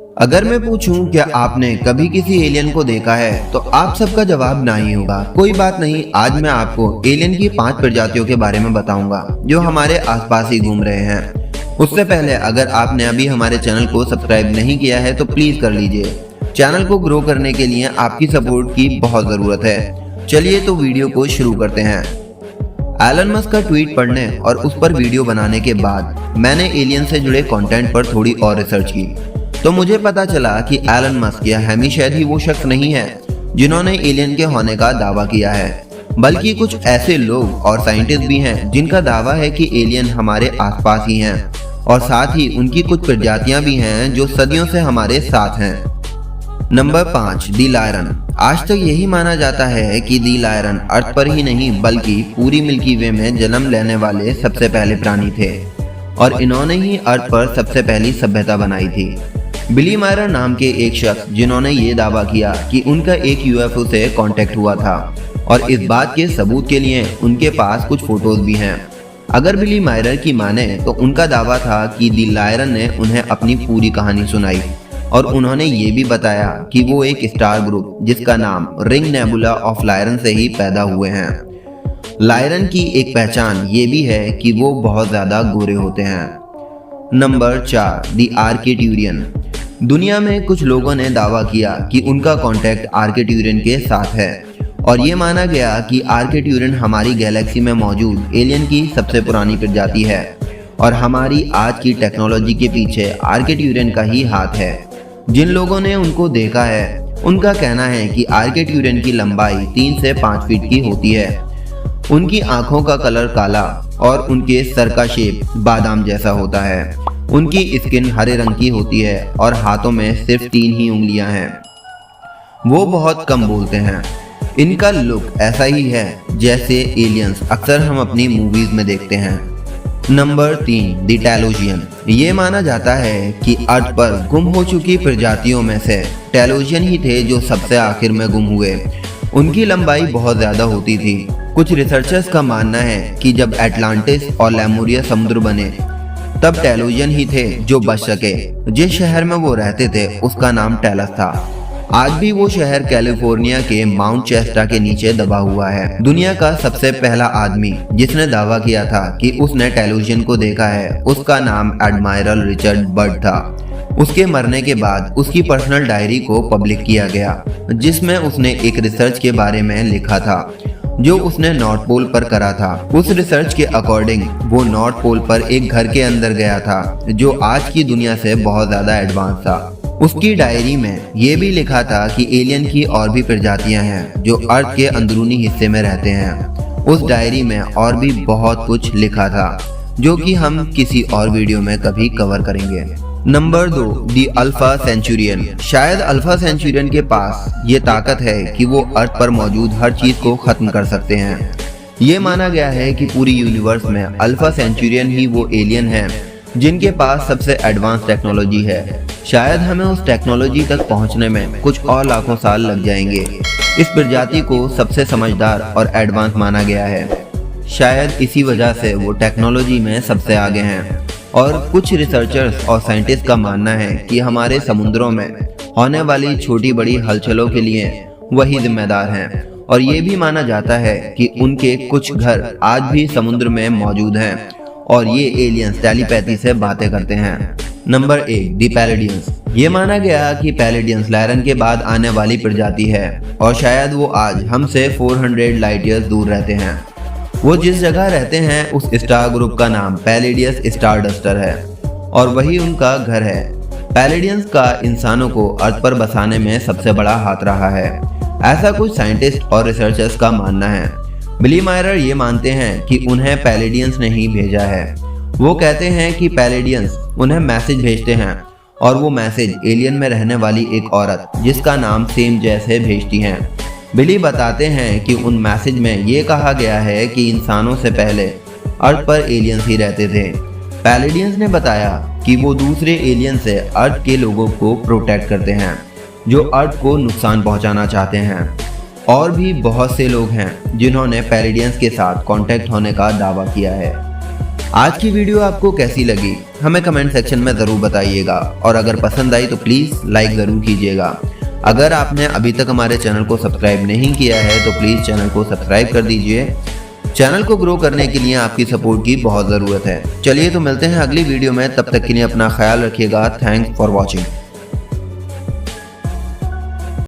अगर मैं पूछूं क्या आपने कभी किसी एलियन को देखा है तो आप सबका जवाब ना ही होगा। कोई बात नहीं, आज मैं आपको एलियन की 5 प्रजातियों के बारे में बताऊंगा जो हमारे आसपास ही घूम रहे हैं। उससे पहले अगर आपने अभी हमारे चैनल को सब्सक्राइब नहीं किया है तो प्लीज कर लीजिए। चैनल को ग्रो करने के लिए आपकी सपोर्ट की बहुत जरूरत है। चलिए तो वीडियो को शुरू करते हैं। एलन मस्क का ट्वीट पढ़ने और उस पर वीडियो बनाने के बाद मैंने एलियन से जुड़े कंटेंट पर थोड़ी और रिसर्च की तो मुझे पता चला कि एलन मस्क या हैमी शायद ही वो शख्स नहीं है जिन्होंने एलियन के होने का दावा किया है, बल्कि कुछ ऐसे लोग और साइंटिस्ट भी हैं जिनका दावा है कि एलियन हमारे आसपास ही हैं और साथ ही उनकी कुछ प्रजातियां भी हैं जो सदियों से हमारे साथ हैं। नंबर 5, दी लायरन। आज तक यही माना जाता है कि दी लायरन अर्थ पर ही नहीं बल्कि पूरी मिल्की वे में जन्म लेने वाले सबसे पहले प्राणी थे और इन्होंने ही अर्थ पर सबसे पहली सभ्यता बनाई थी। बिली मायर नाम के एक शख्स जिन्होंने ये दावा किया कि उनका एक यूएफओ से कांटेक्ट हुआ था और इस बात के सबूत के लिए उनके पास कुछ फोटोज भी हैं। अगर बिली मायर की माने तो उनका दावा था कि दी लायरन ने उन्हें अपनी पूरी कहानी सुनाई और उन्होंने ये भी बताया कि वो एक स्टार ग्रुप जिसका नाम रिंग नेबुला ऑफ लायरन से ही पैदा हुए हैं। लायरन की एक पहचान ये भी है कि वो बहुत ज्यादा गोरे होते हैं। नंबर 4, दी आर्केट्यूरियन। दुनिया में कुछ लोगों ने दावा किया कि उनका कांटेक्ट आर्केट्यूरियन के साथ है और ये माना गया कि आर्केट्यूरियन हमारी गैलेक्सी में मौजूद एलियन की सबसे पुरानी प्रजाति है और हमारी आज की टेक्नोलॉजी के पीछे आर्केट्यूरियन का ही हाथ है। जिन लोगों ने उनको देखा है उनका कहना है कि आर्केट्यूरियन की लंबाई 3 से 5 फीट की होती है। उनकी आंखों का कलर काला और उनके सर का शेप बादाम जैसा होता है। उनकी स्किन हरे रंग की होती है और हाथों में सिर्फ 3 ही उंगलियां हैं। वो बहुत कम बोलते हैं। इनका लुक ऐसा ही है जैसे एलियंस अक्सर हम अपनी मूवीज में देखते हैं। नंबर 3, दी टेलोजियन। ये माना जाता है कि अर्थ पर गुम हो चुकी प्रजातियों में से टेलोजियन ही थे जो सबसे आखिर में गुम हुए। उनकी लंबाई बहुत ज्यादा होती थी। कुछ रिसर्चर्स का मानना है कि जब एटलांटिस और लेमुरिया समुद्र बने तब टेलोजियन ही थे जो बच सके। जिस शहर में वो रहते थे उसका नाम टेलस था। आज भी वो शहर कैलिफोर्निया के माउंट चेस्टा के नीचे दबा हुआ है। दुनिया का सबसे पहला आदमी जिसने दावा किया था कि उसने टेलोजियन को देखा है उसका नाम एडमायरल रिचर्ड बर्ड था। उसके मरने के बाद उसकी पर्सनल डायरी को पब्लिक किया गया जिसमें उसने एक रिसर्च के बारे में लिखा था जो उसने नॉर्थ पोल पर करा था। उस रिसर्च के अकॉर्डिंग वो नॉर्थ पोल पर एक घर के अंदर गया था जो आज की दुनिया से बहुत ज्यादा एडवांस था। उसकी डायरी में ये भी लिखा था कि एलियन की और भी प्रजातियां हैं जो अर्थ के अंदरूनी हिस्से में रहते हैं। उस डायरी में और भी बहुत कुछ लिखा था जो कि हम किसी और वीडियो में कभी कवर करेंगे। नंबर 2, दी अल्फा सेंचुरियन। शायद अल्फा सेंचुरियन के पास ये ताकत है कि वो अर्थ पर मौजूद हर चीज को खत्म कर सकते हैं। ये माना गया है कि पूरी यूनिवर्स में अल्फा सेंचुरियन ही वो एलियन हैं जिनके पास सबसे एडवांस टेक्नोलॉजी है। शायद हमें उस टेक्नोलॉजी तक पहुंचने में कुछ और लाखों साल लग जाएंगे। इस प्रजाति को सबसे समझदार और एडवांस माना गया है। शायद इसी वजह से वो टेक्नोलॉजी में सबसे आगे हैं और कुछ रिसर्चर्स और साइंटिस्ट का मानना है कि हमारे समुद्रों में होने वाली छोटी बड़ी हलचलों के लिए वही जिम्मेदार हैं और ये भी माना जाता है कि उनके कुछ घर आज भी समुद्र में मौजूद हैं और ये एलियंस टेलीपैथी से बातें करते हैं। नंबर 1, दी पैलेडियंस। ये माना गया कि पैलेडियंस लायरन के बाद आने वाली प्रजाति है और शायद वो आज हमसे 400 लाइट ईयर्स दूर रहते हैं। वो जिस जगह रहते हैं उस स्टार ग्रुप का नाम पैलेडियस स्टार डस्टर है और वही उनका घर है। पैलेडियंस का इंसानों को अर्थ पर बसाने में सबसे बड़ा हाथ रहा है, ऐसा कुछ साइंटिस्ट और रिसर्चर्स का मानना है। बिली मायर ये मानते हैं कि उन्हें पैलेडियंस ने ही भेजा है। वो कहते हैं कि पैलेडियंस उन्हें मैसेज भेजते हैं और वो मैसेज एलियन में रहने वाली एक औरत जिसका नाम सेम जैसे भेजती हैं। बिली बताते हैं कि उन मैसेज में ये कहा गया है कि इंसानों से पहले अर्थ पर एलियंस ही रहते थे। पैलेडियंस ने बताया कि वो दूसरे एलियन से अर्थ के लोगों को प्रोटेक्ट करते हैं जो अर्थ को नुकसान पहुंचाना चाहते हैं। और भी बहुत से लोग हैं जिन्होंने पैलेडियंस के साथ कांटेक्ट होने का दावा किया है। आज की वीडियो आपको कैसी लगी हमें कमेंट सेक्शन में जरूर बताइएगा और अगर पसंद आई तो प्लीज लाइक जरूर कीजिएगा। अगर आपने अभी तक हमारे चैनल को सब्सक्राइब नहीं किया है तो प्लीज चैनल को सब्सक्राइब कर दीजिए। चैनल को ग्रो करने के लिए आपकी सपोर्ट की बहुत जरूरत है। चलिए तो मिलते हैं अगली वीडियो में, तब तक के लिए अपना ख्याल रखिएगा। Thanks for watching.